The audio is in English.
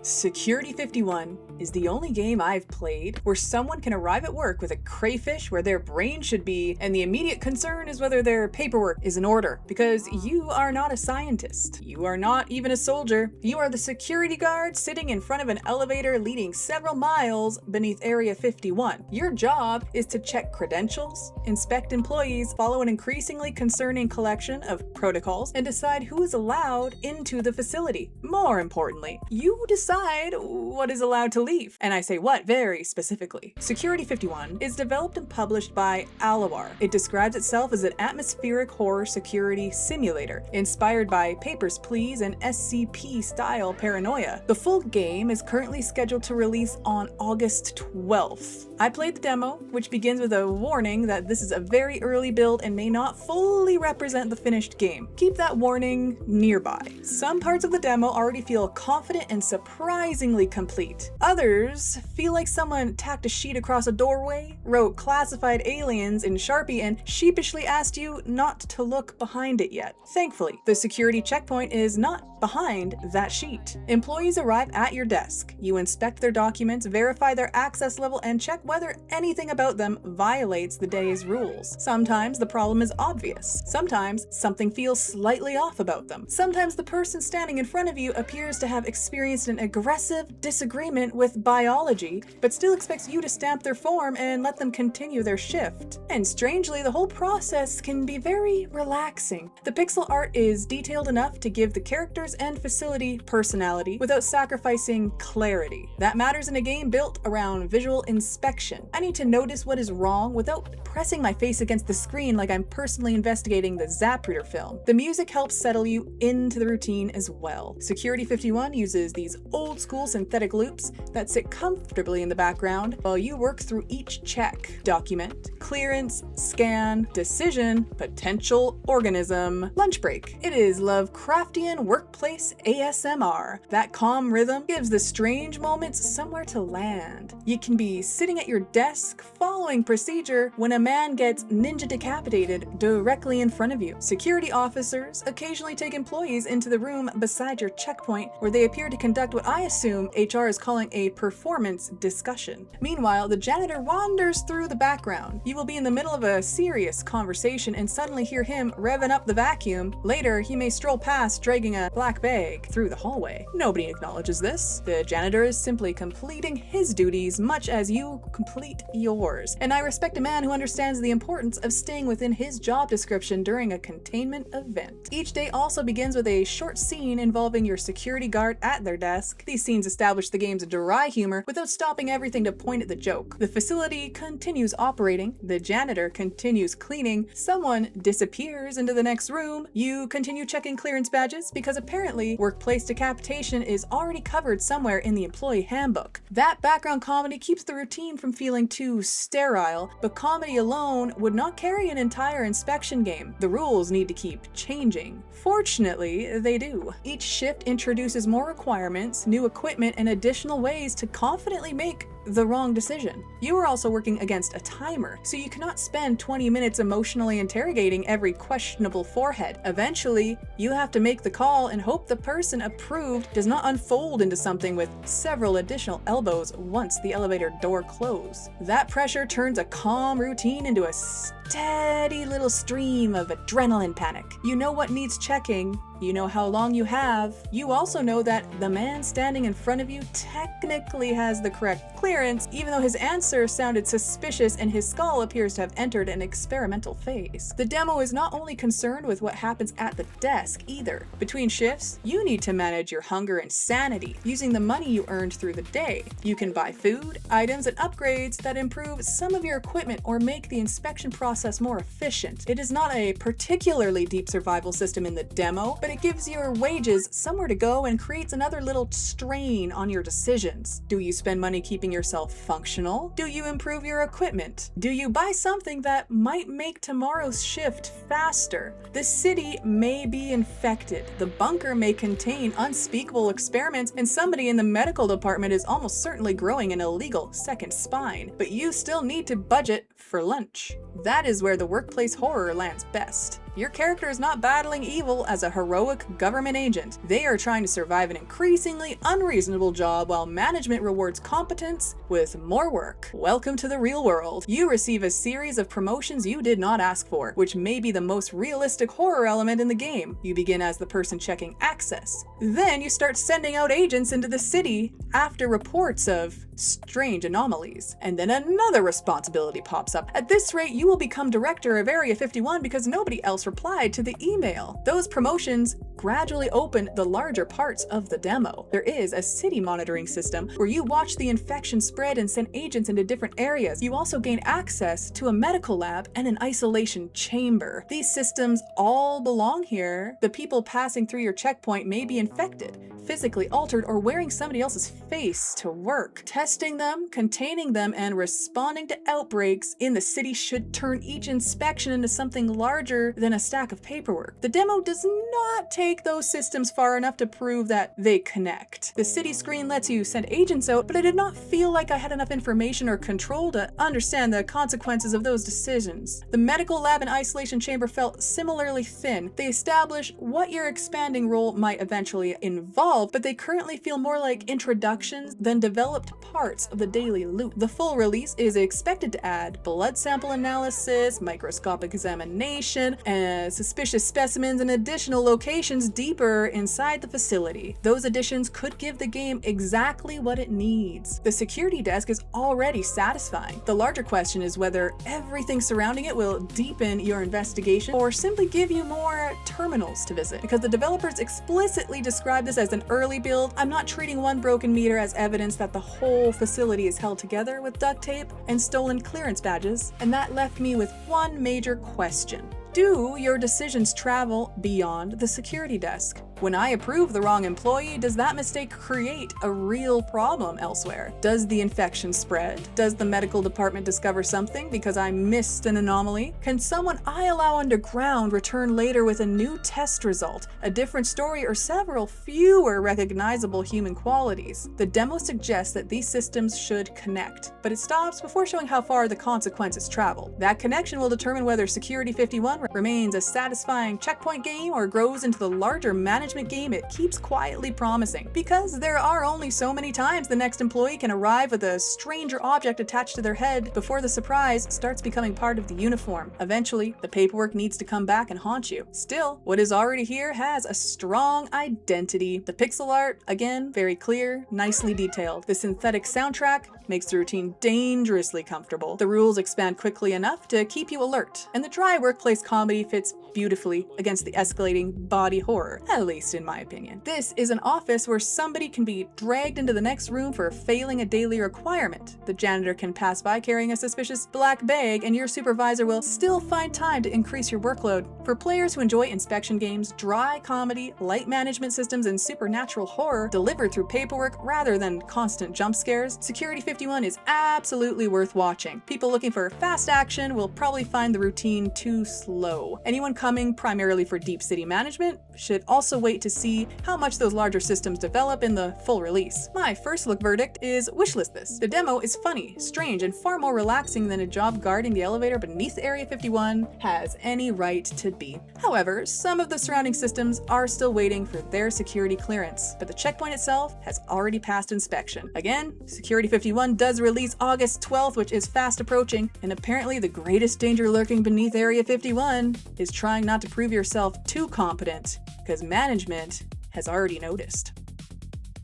Security 51 is the only game I've played where someone can arrive at work with a crayfish where their brain should be, and the immediate concern is whether their paperwork is in order. Because you are not a scientist. You are not even a soldier. You are the security guard sitting in front of an elevator leading several miles beneath Area 51. Your job is to check credentials, inspect employees, follow an increasingly concerning collection of protocols, and decide who is allowed into the facility. More importantly, you decide what is allowed to leave. And I say what very specifically. Security 51 is developed and published by Alawar. It describes itself as an atmospheric horror security simulator, inspired by Papers, Please and SCP-style paranoia. The full game is currently scheduled to release on August 12th. I played the demo, which begins with a warning that this is a very early build and may not fully represent the finished game. Keep that warning nearby. Some parts of the demo already feel confident and surprisingly complete. Others feel like someone tacked a sheet across a doorway, wrote classified aliens in Sharpie, and sheepishly asked you not to look behind it yet. Thankfully, the security checkpoint is not behind that sheet. Employees arrive at your desk. You inspect their documents, verify their access level, and check whether anything about them violates the day's rules. Sometimes the problem is obvious. Sometimes something feels slightly off about them. Sometimes the person standing in front of you appears to have experienced an aggressive disagreement with biology, but still expects you to stamp their form and let them continue their shift. And strangely, the whole process can be very relaxing. The pixel art is detailed enough to give the characters and facility personality without sacrificing clarity. That matters in a game built around visual inspection. I need to notice what is wrong without pressing my face against the screen like I'm personally investigating the Zapruder film. The music helps settle you into the routine as well. Security 51 uses these old school synthetic loops that sit comfortably in the background while you work through each check. Document, clearance, scan, decision, potential organism, lunch break. It is Lovecraftian workplace ASMR. That calm rhythm gives the strange moments somewhere to land. You can be sitting at your desk following procedure when a man gets ninja decapitated directly in front of you. Security officers occasionally take employees into the room beside your checkpoint where they appear to conduct what I assume HR is calling a performance discussion. Meanwhile, the janitor wanders through the background. You will be in the middle of a serious conversation and suddenly hear him revving up the vacuum. Later, he may stroll past dragging a black bag through the hallway. Nobody acknowledges this. The janitor is simply completing his duties much as you complete yours. And I respect a man who understands the importance of staying within his job description during a containment event. Each day also begins with a short scene involving your security guard at their desk. These scenes establish the game's dry humor without stopping everything to point at the joke. The facility continues operating, the janitor continues cleaning, someone disappears into the next room, you continue checking clearance badges because apparently workplace decapitation is already covered somewhere in the employee handbook. That background comedy keeps the routine from feeling too sterile, but comedy alone would not carry an entire inspection game. The rules need to keep changing. Fortunately, they do. Each shift introduces more requirements, new equipment, and additional ways to confidently make the wrong decision. You are also working against a timer, so you cannot spend 20 minutes emotionally interrogating every questionable forehead. Eventually, you have to make the call and hope the person approved does not unfold into something with several additional elbows once the elevator door closes. That pressure turns a calm routine into a steady little stream of adrenaline panic. You know what needs checking. You know how long you have. You also know that the man standing in front of you technically has the correct clearance, even though his answer sounded suspicious and his skull appears to have entered an experimental phase. The demo is not only concerned with what happens at the desk either. Between shifts, you need to manage your hunger and sanity using the money you earned through the day. You can buy food, items, and upgrades that improve some of your equipment or make the inspection process more efficient. It is not a particularly deep survival system in the demo, but it gives your wages somewhere to go and creates another little strain on your decisions. Do you spend money keeping yourself functional? Do you improve your equipment? Do you buy something that might make tomorrow's shift faster? The city may be infected. The bunker may contain unspeakable experiments, and somebody in the medical department is almost certainly growing an illegal second spine. But you still need to budget for lunch. That is where the workplace horror lands best. Your character is not battling evil as a heroic government agent. They are trying to survive an increasingly unreasonable job while management rewards competence with more work. Welcome to the real world. You receive a series of promotions you did not ask for, which may be the most realistic horror element in the game. You begin as the person checking access. Then you start sending out agents into the city after reports of strange anomalies. And then another responsibility pops up. At this rate, you will become director of Area 51 because nobody else replied to the email. Those promotions gradually open the larger parts of the demo. There is a city monitoring system where you watch the infection spread and send agents into different areas. You also gain access to a medical lab and an isolation chamber. These systems all belong here. The people passing through your checkpoint may be infected, physically altered, or wearing somebody else's face to work. Testing them, containing them, and responding to outbreaks in the city should turn each inspection into something larger than a stack of paperwork. The demo does not take those systems far enough to prove that they connect. The city screen lets you send agents out, but I did not feel like I had enough information or control to understand the consequences of those decisions. The medical lab and isolation chamber felt similarly thin. They establish what your expanding role might eventually involve, but they currently feel more like introductions than developed parts of the daily loop. The full release is expected to add blood sample analysis, microscopic examination, and suspicious specimens in additional locations deeper inside the facility. Those additions could give the game exactly what it needs. The security desk is already satisfying. The larger question is whether everything surrounding it will deepen your investigation or simply give you more terminals to visit. Because the developers explicitly describe this as an early build, I'm not treating one broken meter as evidence that the whole facility is held together with duct tape and stolen clearance badges, and that left me with one major question. Do your decisions travel beyond the security desk? When I approve the wrong employee, does that mistake create a real problem elsewhere? Does the infection spread? Does the medical department discover something because I missed an anomaly? Can someone I allow underground return later with a new test result, a different story, or several fewer recognizable human qualities? The demo suggests that these systems should connect, but it stops before showing how far the consequences travel. That connection will determine whether Security 51 remains a satisfying checkpoint game or grows into the larger management game it keeps quietly promising. Because there are only so many times the next employee can arrive with a stranger object attached to their head before the surprise starts becoming part of the uniform. Eventually, the paperwork needs to come back and haunt you. Still, what is already here has a strong identity. The pixel art, again, very clear, nicely detailed. The synthetic soundtrack makes the routine dangerously comfortable. The rules expand quickly enough to keep you alert, and the dry workplace comedy fits beautifully against the escalating body horror, at least in my opinion. This is an office where somebody can be dragged into the next room for failing a daily requirement. The janitor can pass by carrying a suspicious black bag, and your supervisor will still find time to increase your workload. For players who enjoy inspection games, dry comedy, light management systems, and supernatural horror delivered through paperwork rather than constant jump scares, Security 51 is absolutely worth watching. People looking for fast action will probably find the routine too slow. Anyone coming primarily for deep city management should also wait to see how much those larger systems develop in the full release. My first look verdict is wishlist this. The demo is funny, strange, and far more relaxing than a job guarding the elevator beneath Area 51 has any right to be. However, some of the surrounding systems are still waiting for their security clearance, but the checkpoint itself has already passed inspection. Again, Security 51 does release August 12th, which is fast approaching, and apparently the greatest danger lurking beneath Area 51 is trying not to prove yourself too competent, because management has already noticed.